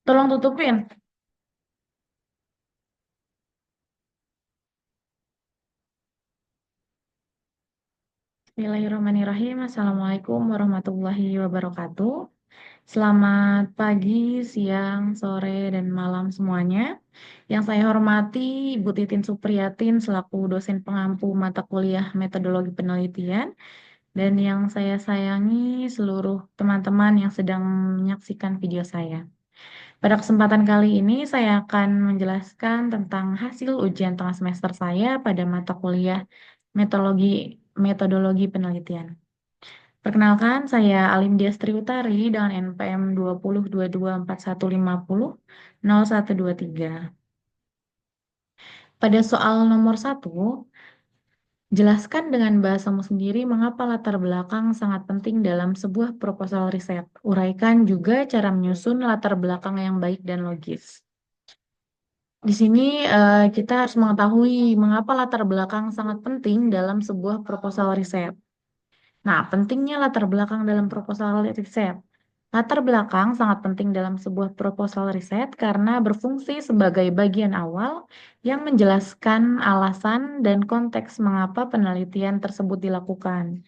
Tolong tutupin. Bismillahirrahmanirrahim. Assalamualaikum warahmatullahi wabarakatuh. Selamat pagi, siang, sore, dan malam semuanya. Yang saya hormati Ibu Titin Supriyatin selaku dosen pengampu mata kuliah metodologi penelitian, dan yang saya sayangi seluruh teman-teman yang sedang menyaksikan video saya. Pada kesempatan kali ini saya akan menjelaskan tentang hasil ujian tengah semester saya pada mata kuliah metodologi penelitian. Perkenalkan, saya Alim Diastri Utari dengan NPM 202241500123. Pada soal nomor 1, jelaskan dengan bahasamu sendiri mengapa latar belakang sangat penting dalam sebuah proposal riset. Uraikan juga cara menyusun latar belakang yang baik dan logis. Di sini kita harus mengetahui mengapa latar belakang sangat penting dalam sebuah proposal riset. Nah, pentingnya latar belakang dalam proposal riset. Latar belakang sangat penting dalam sebuah proposal riset karena berfungsi sebagai bagian awal yang menjelaskan alasan dan konteks mengapa penelitian tersebut dilakukan.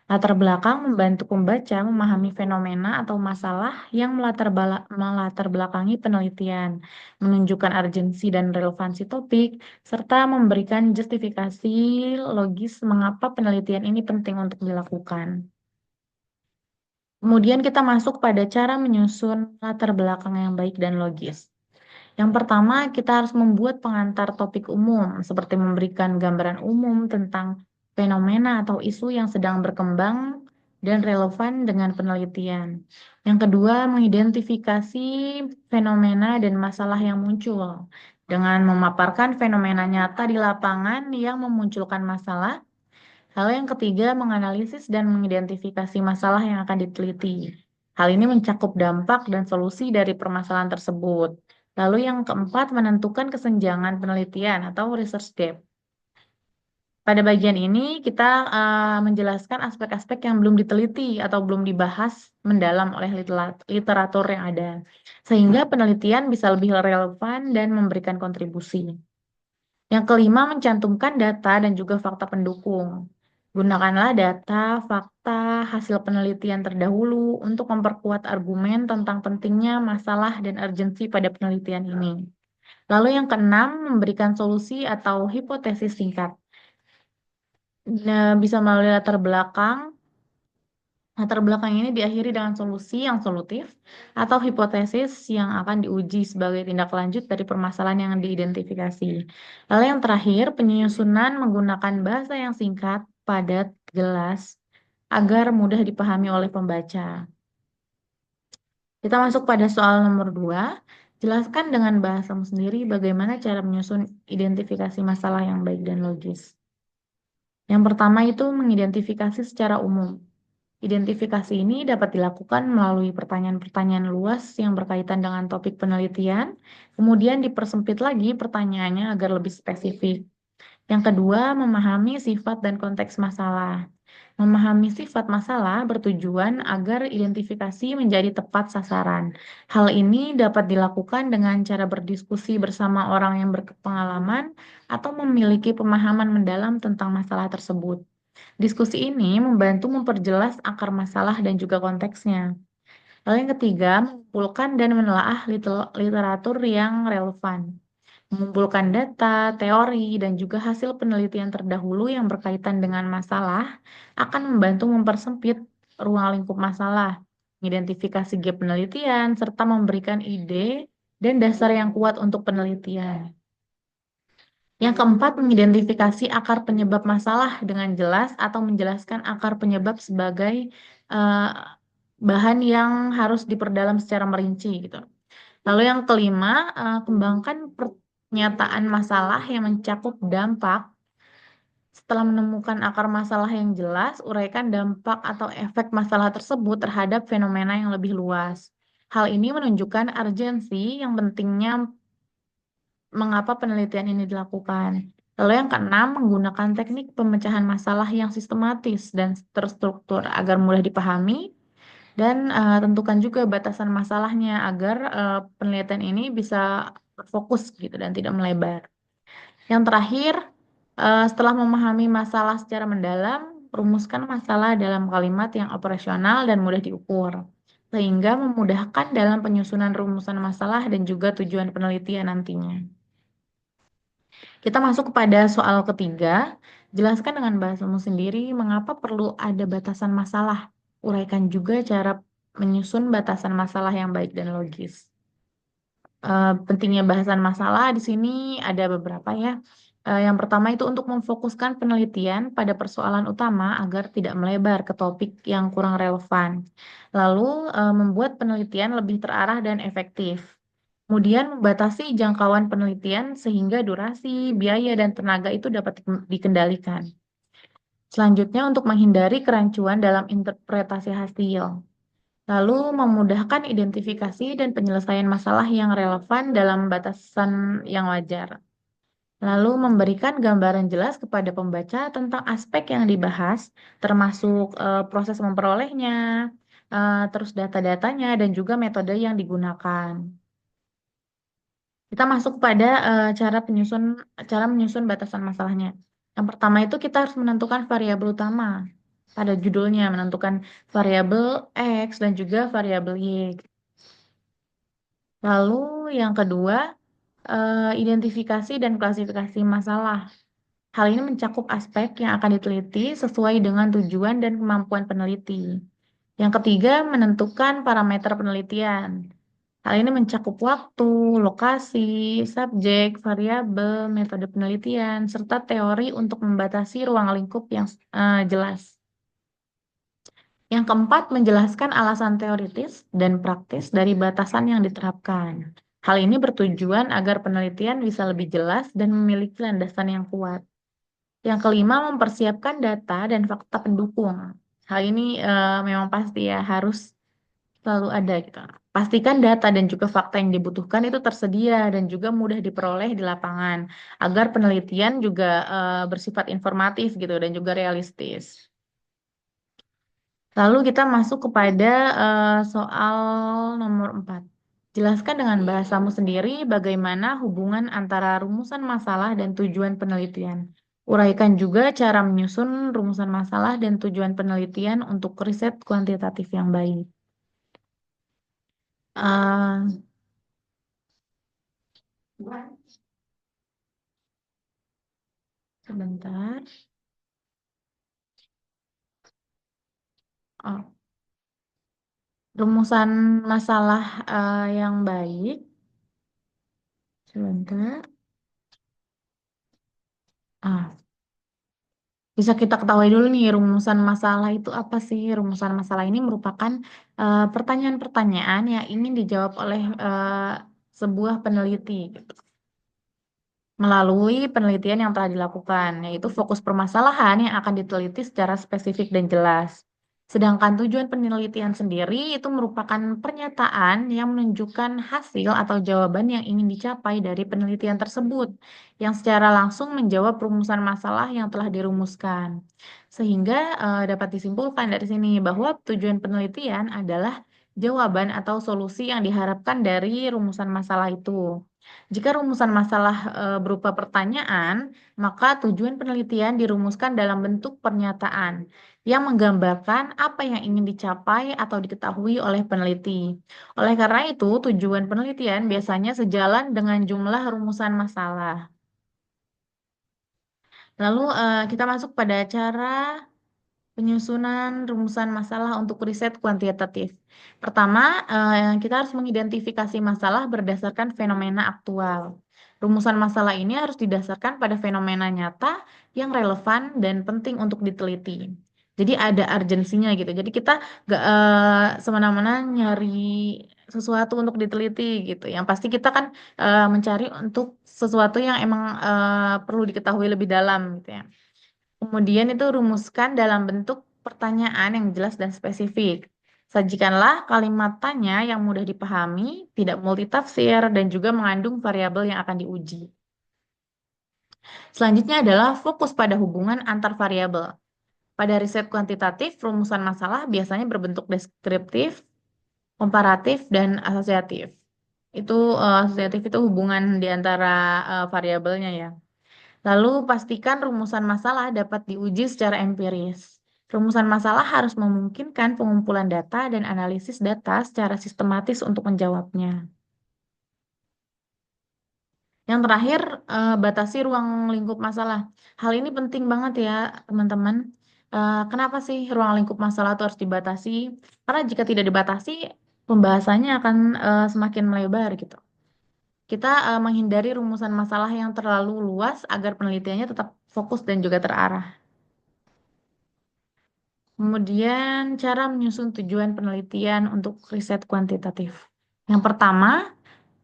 Latar belakang membantu pembaca memahami fenomena atau masalah yang melatar belakangi penelitian, menunjukkan urgensi dan relevansi topik, serta memberikan justifikasi logis mengapa penelitian ini penting untuk dilakukan. Kemudian kita masuk pada cara menyusun latar belakang yang baik dan logis. Yang pertama, kita harus membuat pengantar topik umum, seperti memberikan gambaran umum tentang fenomena atau isu yang sedang berkembang dan relevan dengan penelitian. Yang kedua, mengidentifikasi fenomena dan masalah yang muncul dengan memaparkan fenomena nyata di lapangan yang memunculkan masalah. Hal yang ketiga, menganalisis dan mengidentifikasi masalah yang akan diteliti. Hal ini mencakup dampak dan solusi dari permasalahan tersebut. Lalu yang keempat, menentukan kesenjangan penelitian atau research gap. Pada bagian ini kita menjelaskan aspek-aspek yang belum diteliti atau belum dibahas mendalam oleh literatur yang ada, sehingga penelitian bisa lebih relevan dan memberikan kontribusi. Yang kelima, mencantumkan data dan juga fakta pendukung. Gunakanlah data, fakta, hasil penelitian terdahulu untuk memperkuat argumen tentang pentingnya masalah dan urgensi pada penelitian ini. Lalu yang keenam, memberikan solusi atau hipotesis singkat. Nah, bisa melalui latar belakang. Latar belakang ini diakhiri dengan solusi yang solutif atau hipotesis yang akan diuji sebagai tindak lanjut dari permasalahan yang diidentifikasi. Lalu yang terakhir, penyusunan menggunakan bahasa yang singkat, padat, jelas, agar mudah dipahami oleh pembaca. Kita masuk pada soal nomor 2. Jelaskan dengan bahasamu sendiri bagaimana cara menyusun identifikasi masalah yang baik dan logis. Yang pertama itu mengidentifikasi secara umum. Identifikasi ini dapat dilakukan melalui pertanyaan-pertanyaan luas yang berkaitan dengan topik penelitian, kemudian dipersempit lagi pertanyaannya agar lebih spesifik. Yang kedua, memahami sifat dan konteks masalah. Memahami sifat masalah bertujuan agar identifikasi menjadi tepat sasaran. Hal ini dapat dilakukan dengan cara berdiskusi bersama orang yang berpengalaman atau memiliki pemahaman mendalam tentang masalah tersebut. Diskusi ini membantu memperjelas akar masalah dan juga konteksnya. Lalu yang ketiga, mengumpulkan dan menelaah literatur yang relevan. Mengumpulkan data, teori, dan juga hasil penelitian terdahulu yang berkaitan dengan masalah akan membantu mempersempit ruang lingkup masalah, mengidentifikasi gap penelitian, serta memberikan ide dan dasar yang kuat untuk penelitian. Yang keempat, mengidentifikasi akar penyebab masalah dengan jelas atau menjelaskan akar penyebab sebagai uh, bahan yang harus diperdalam secara merinci gitu. Lalu yang kelima, kembangkan pernyataan masalah yang mencakup dampak. Setelah menemukan akar masalah yang jelas, uraikan dampak atau efek masalah tersebut terhadap fenomena yang lebih luas. Hal ini menunjukkan urgensi yang pentingnya mengapa penelitian ini dilakukan. Lalu yang keenam, menggunakan teknik pemecahan masalah yang sistematis dan terstruktur agar mudah dipahami. Dan tentukan juga batasan masalahnya agar penelitian ini bisa fokus gitu dan tidak melebar. Yang terakhir, setelah memahami masalah secara mendalam, rumuskan masalah dalam kalimat yang operasional dan mudah diukur, sehingga memudahkan dalam penyusunan rumusan masalah dan juga tujuan penelitian nantinya. Kita masuk kepada soal ketiga. Jelaskan dengan bahasamu sendiri mengapa perlu ada batasan masalah. Uraikan juga cara menyusun batasan masalah yang baik dan logis. Pentingnya bahasan masalah di sini ada beberapa ya. Yang pertama itu untuk memfokuskan penelitian pada persoalan utama agar tidak melebar ke topik yang kurang relevan. Lalu membuat penelitian lebih terarah dan efektif. Kemudian membatasi jangkauan penelitian sehingga durasi, biaya, dan tenaga itu dapat dikendalikan. Selanjutnya untuk menghindari kerancuan dalam interpretasi hasil. Lalu memudahkan identifikasi dan penyelesaian masalah yang relevan dalam batasan yang wajar. Lalu memberikan gambaran jelas kepada pembaca tentang aspek yang dibahas, termasuk proses memperolehnya, terus data-datanya, dan juga metode yang digunakan. Kita masuk pada cara menyusun batasan masalahnya. Yang pertama itu kita harus menentukan variabel utama pada judulnya, menentukan variabel X dan juga variabel Y. Lalu yang kedua, identifikasi dan klasifikasi masalah. Hal ini mencakup aspek yang akan diteliti sesuai dengan tujuan dan kemampuan peneliti. Yang ketiga, menentukan parameter penelitian. Hal ini mencakup waktu, lokasi, subjek, variabel, metode penelitian, serta teori untuk membatasi ruang lingkup yang jelas. Yang keempat, menjelaskan alasan teoritis dan praktis dari batasan yang diterapkan. Hal ini bertujuan agar penelitian bisa lebih jelas dan memiliki landasan yang kuat. Yang kelima, mempersiapkan data dan fakta pendukung. Hal ini memang pasti ya harus selalu ada gitu. Pastikan data dan juga fakta yang dibutuhkan itu tersedia dan juga mudah diperoleh di lapangan agar penelitian juga bersifat informatif gitu dan juga realistis. Lalu kita masuk kepada soal nomor 4. Jelaskan dengan bahasamu sendiri bagaimana hubungan antara rumusan masalah dan tujuan penelitian. Uraikan juga cara menyusun rumusan masalah dan tujuan penelitian untuk riset kuantitatif yang baik. Eh, Sebentar. Oh, rumusan masalah yang baik. Sebentar. Ah, Bisa kita ketahui dulu nih rumusan masalah itu apa sih? Rumusan masalah ini merupakan pertanyaan-pertanyaan yang ingin dijawab oleh sebuah peneliti gitu, melalui penelitian yang telah dilakukan, yaitu fokus permasalahan yang akan diteliti secara spesifik dan jelas. Sedangkan tujuan penelitian sendiri itu merupakan pernyataan yang menunjukkan hasil atau jawaban yang ingin dicapai dari penelitian tersebut, yang secara langsung menjawab rumusan masalah yang telah dirumuskan. Sehingga dapat disimpulkan dari sini bahwa tujuan penelitian adalah jawaban atau solusi yang diharapkan dari rumusan masalah itu. Jika rumusan masalah berupa pertanyaan, maka tujuan penelitian dirumuskan dalam bentuk pernyataan yang menggambarkan apa yang ingin dicapai atau diketahui oleh peneliti. Oleh karena itu, tujuan penelitian biasanya sejalan dengan jumlah rumusan masalah. Lalu kita masuk pada cara penyusunan rumusan masalah untuk riset kuantitatif. Pertama, kita harus mengidentifikasi masalah berdasarkan fenomena aktual. Rumusan masalah ini harus didasarkan pada fenomena nyata yang relevan dan penting untuk diteliti. Jadi ada urgensinya gitu. Jadi kita nggak semena-mena nyari sesuatu untuk diteliti gitu. Yang pasti kita kan mencari untuk sesuatu yang emang perlu diketahui lebih dalam gitu ya. Kemudian itu rumuskan dalam bentuk pertanyaan yang jelas dan spesifik. Sajikanlah kalimat tanya yang mudah dipahami, tidak multitafsir, dan juga mengandung variabel yang akan diuji. Selanjutnya adalah fokus pada hubungan antar variabel. Pada riset kuantitatif, rumusan masalah biasanya berbentuk deskriptif, komparatif, dan asosiatif. Asosiatif itu hubungan di antara variabelnya ya. Lalu pastikan rumusan masalah dapat diuji secara empiris. Rumusan masalah harus memungkinkan pengumpulan data dan analisis data secara sistematis untuk menjawabnya. Yang terakhir, batasi ruang lingkup masalah. Hal ini penting banget ya, teman-teman. Kenapa sih ruang lingkup masalah itu harus dibatasi? Karena jika tidak dibatasi, pembahasannya akan semakin melebar gitu. Kita menghindari rumusan masalah yang terlalu luas agar penelitiannya tetap fokus dan juga terarah. Kemudian, cara menyusun tujuan penelitian untuk riset kuantitatif. Yang pertama,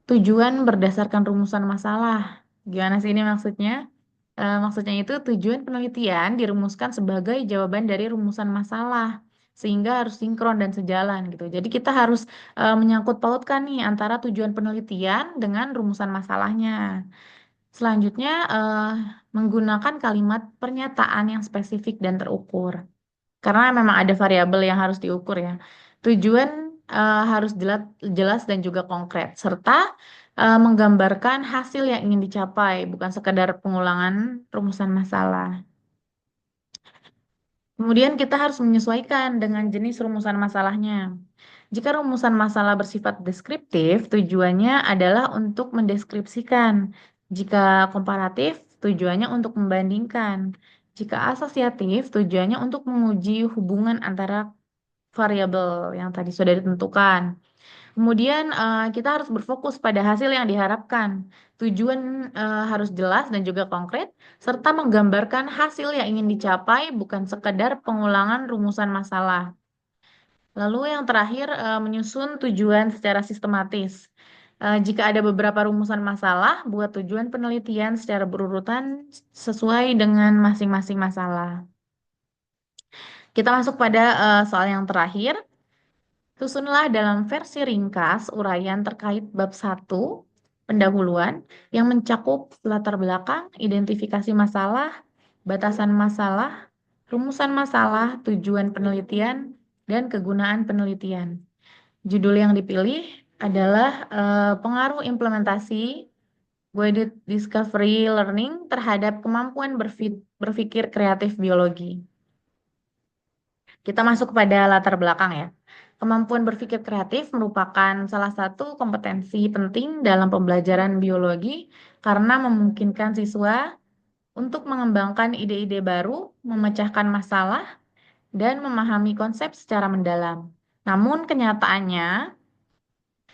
tujuan berdasarkan rumusan masalah. Gimana sih ini maksudnya? Maksudnya itu tujuan penelitian dirumuskan sebagai jawaban dari rumusan masalah, sehingga harus sinkron dan sejalan gitu. Jadi kita harus menyangkut pautkan nih antara tujuan penelitian dengan rumusan masalahnya. Selanjutnya, menggunakan kalimat pernyataan yang spesifik dan terukur. Karena memang ada variabel yang harus diukur ya. Tujuan harus jelas, jelas dan juga konkret, serta menggambarkan hasil yang ingin dicapai, bukan sekadar pengulangan rumusan masalah. Kemudian kita harus menyesuaikan dengan jenis rumusan masalahnya. Jika rumusan masalah bersifat deskriptif, tujuannya adalah untuk mendeskripsikan. Jika komparatif, tujuannya untuk membandingkan. Jika asosiatif, tujuannya untuk menguji hubungan antara variabel yang tadi sudah ditentukan. Kemudian kita harus berfokus pada hasil yang diharapkan. Tujuan harus jelas dan juga konkret, serta menggambarkan hasil yang ingin dicapai, bukan sekedar pengulangan rumusan masalah. Lalu yang terakhir, menyusun tujuan secara sistematis. Jika ada beberapa rumusan masalah, buat tujuan penelitian secara berurutan sesuai dengan masing-masing masalah. Kita masuk pada soal yang terakhir. Susunlah dalam versi ringkas uraian terkait bab 1, pendahuluan, yang mencakup latar belakang, identifikasi masalah, batasan masalah, rumusan masalah, tujuan penelitian, dan kegunaan penelitian. Judul yang dipilih adalah pengaruh implementasi guided discovery learning terhadap kemampuan berpikir kreatif biologi. Kita masuk pada latar belakang ya. Kemampuan berpikir kreatif merupakan salah satu kompetensi penting dalam pembelajaran biologi karena memungkinkan siswa untuk mengembangkan ide-ide baru, memecahkan masalah, dan memahami konsep secara mendalam. Namun kenyataannya,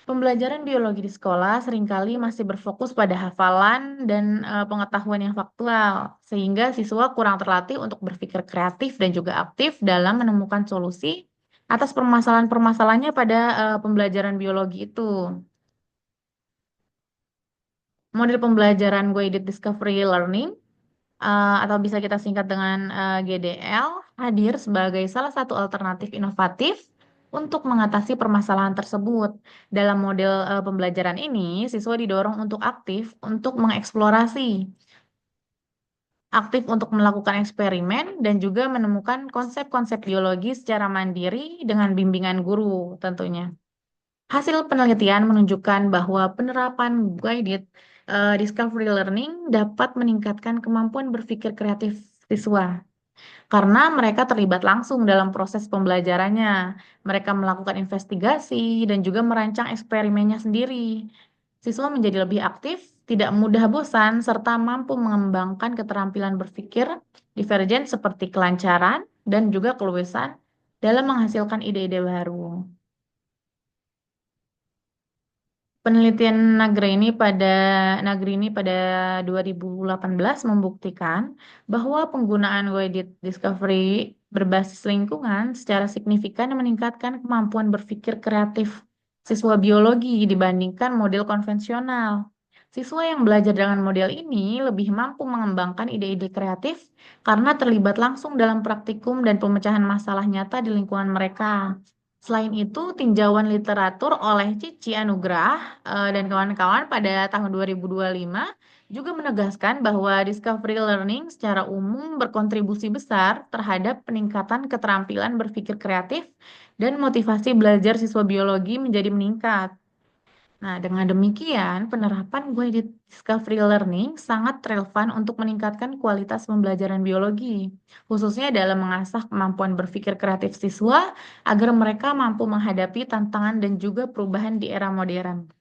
pembelajaran biologi di sekolah seringkali masih berfokus pada hafalan dan pengetahuan yang faktual, sehingga siswa kurang terlatih untuk berpikir kreatif dan juga aktif dalam menemukan solusi atas permasalahan-permasalahannya pada pembelajaran biologi itu. Model pembelajaran Guided Discovery Learning atau bisa kita singkat dengan GDL, hadir sebagai salah satu alternatif inovatif untuk mengatasi permasalahan tersebut. Dalam model pembelajaran ini, siswa didorong untuk untuk mengeksplorasi, aktif untuk melakukan eksperimen, dan juga menemukan konsep-konsep biologi secara mandiri dengan bimbingan guru tentunya. Hasil penelitian menunjukkan bahwa penerapan guided discovery learning dapat meningkatkan kemampuan berpikir kreatif siswa karena mereka terlibat langsung dalam proses pembelajarannya. Mereka melakukan investigasi dan juga merancang eksperimennya sendiri. Siswa menjadi lebih aktif, tidak mudah bosan, serta mampu mengembangkan keterampilan berpikir divergen seperti kelancaran dan juga keluasan dalam menghasilkan ide-ide baru. Penelitian Nagrini pada 2018 membuktikan bahwa penggunaan guided discovery berbasis lingkungan secara signifikan meningkatkan kemampuan berpikir kreatif siswa biologi dibandingkan model konvensional. Siswa yang belajar dengan model ini lebih mampu mengembangkan ide-ide kreatif karena terlibat langsung dalam praktikum dan pemecahan masalah nyata di lingkungan mereka. Selain itu, tinjauan literatur oleh Cici Anugrah dan kawan-kawan pada tahun 2025 juga menegaskan bahwa discovery learning secara umum berkontribusi besar terhadap peningkatan keterampilan berpikir kreatif dan motivasi belajar siswa biologi menjadi meningkat. Nah, dengan demikian, penerapan guided discovery learning sangat relevan untuk meningkatkan kualitas pembelajaran biologi, khususnya dalam mengasah kemampuan berpikir kreatif siswa agar mereka mampu menghadapi tantangan dan juga perubahan di era modern.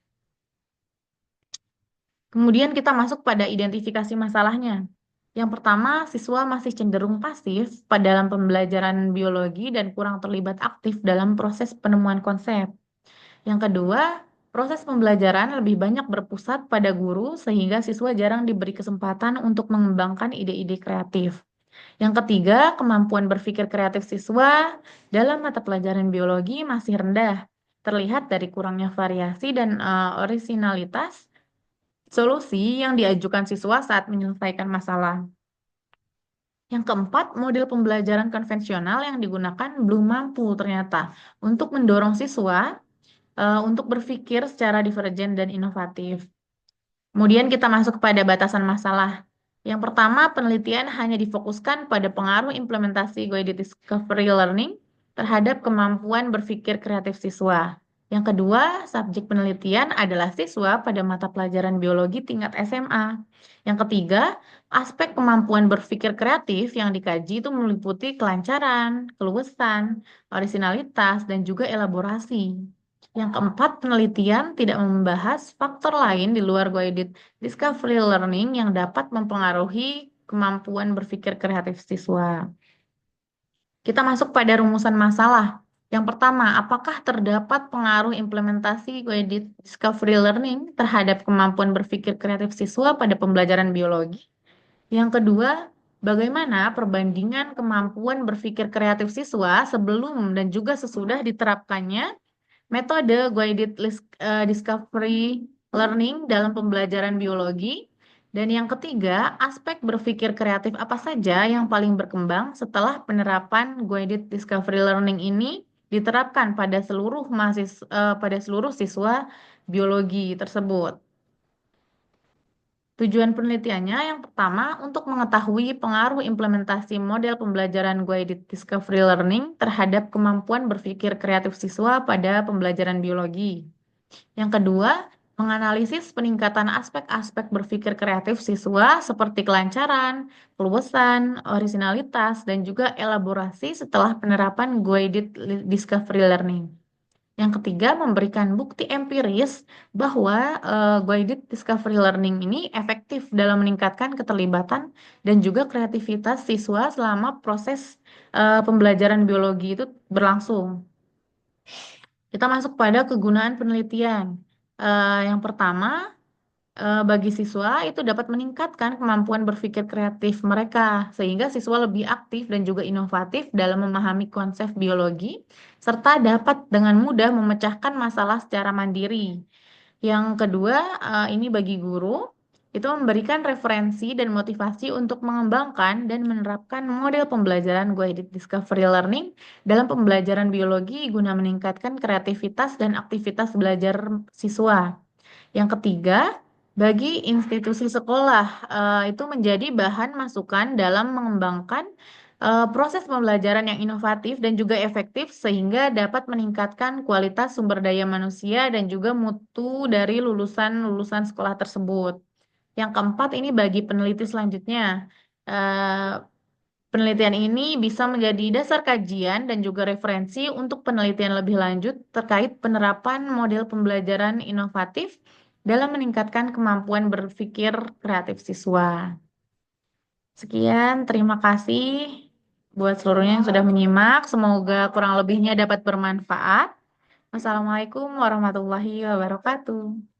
Kemudian kita masuk pada identifikasi masalahnya. Yang pertama, siswa masih cenderung pasif pada dalam pembelajaran biologi dan kurang terlibat aktif dalam proses penemuan konsep. Yang kedua, proses pembelajaran lebih banyak berpusat pada guru sehingga siswa jarang diberi kesempatan untuk mengembangkan ide-ide kreatif. Yang ketiga, kemampuan berpikir kreatif siswa dalam mata pelajaran biologi masih rendah, terlihat dari kurangnya variasi dan orisinalitas solusi yang diajukan siswa saat menyelesaikan masalah. Yang keempat, model pembelajaran konvensional yang digunakan belum mampu ternyata untuk mendorong siswa untuk berpikir secara divergen dan inovatif. Kemudian kita masuk kepada batasan masalah. Yang pertama, penelitian hanya difokuskan pada pengaruh implementasi guided discovery learning terhadap kemampuan berpikir kreatif siswa. Yang kedua, subjek penelitian adalah siswa pada mata pelajaran biologi tingkat SMA. Yang ketiga, aspek kemampuan berpikir kreatif yang dikaji itu meliputi kelancaran, keluasan, orisinalitas, dan juga elaborasi. Yang keempat, penelitian tidak membahas faktor lain di luar guided discovery learning yang dapat mempengaruhi kemampuan berpikir kreatif siswa. Kita masuk pada rumusan masalah. Yang pertama, apakah terdapat pengaruh implementasi guided discovery learning terhadap kemampuan berpikir kreatif siswa pada pembelajaran biologi? Yang kedua, bagaimana perbandingan kemampuan berpikir kreatif siswa sebelum dan juga sesudah diterapkannya metode guided discovery learning dalam pembelajaran biologi. Dan yang ketiga, aspek berpikir kreatif apa saja yang paling berkembang setelah penerapan guided discovery learning ini diterapkan pada seluruh siswa biologi tersebut. Tujuan penelitiannya yang pertama untuk mengetahui pengaruh implementasi model pembelajaran guided discovery learning terhadap kemampuan berpikir kreatif siswa pada pembelajaran biologi. Yang kedua, menganalisis peningkatan aspek-aspek berpikir kreatif siswa seperti kelancaran, keluasan, orisinalitas, dan juga elaborasi setelah penerapan guided discovery learning. Yang ketiga, memberikan bukti empiris bahwa guided discovery learning ini efektif dalam meningkatkan keterlibatan dan juga kreativitas siswa selama proses pembelajaran biologi itu berlangsung. Kita masuk pada kegunaan penelitian. Yang pertama, bagi siswa itu dapat meningkatkan kemampuan berpikir kreatif mereka, sehingga siswa lebih aktif dan juga inovatif dalam memahami konsep biologi, serta dapat dengan mudah memecahkan masalah secara mandiri. Yang kedua, ini bagi guru, itu memberikan referensi dan motivasi untuk mengembangkan dan menerapkan model pembelajaran guided discovery learning dalam pembelajaran biologi guna meningkatkan kreativitas dan aktivitas belajar siswa. Yang ketiga, bagi institusi sekolah, itu menjadi bahan masukan dalam mengembangkan proses pembelajaran yang inovatif dan juga efektif sehingga dapat meningkatkan kualitas sumber daya manusia dan juga mutu dari lulusan-lulusan sekolah tersebut. Yang keempat ini bagi peneliti selanjutnya. Eh, Penelitian ini bisa menjadi dasar kajian dan juga referensi untuk penelitian lebih lanjut terkait penerapan model pembelajaran inovatif dalam meningkatkan kemampuan berpikir kreatif siswa. Sekian, terima kasih buat seluruhnya yang sudah menyimak. Semoga kurang lebihnya dapat bermanfaat. Wassalamualaikum warahmatullahi wabarakatuh.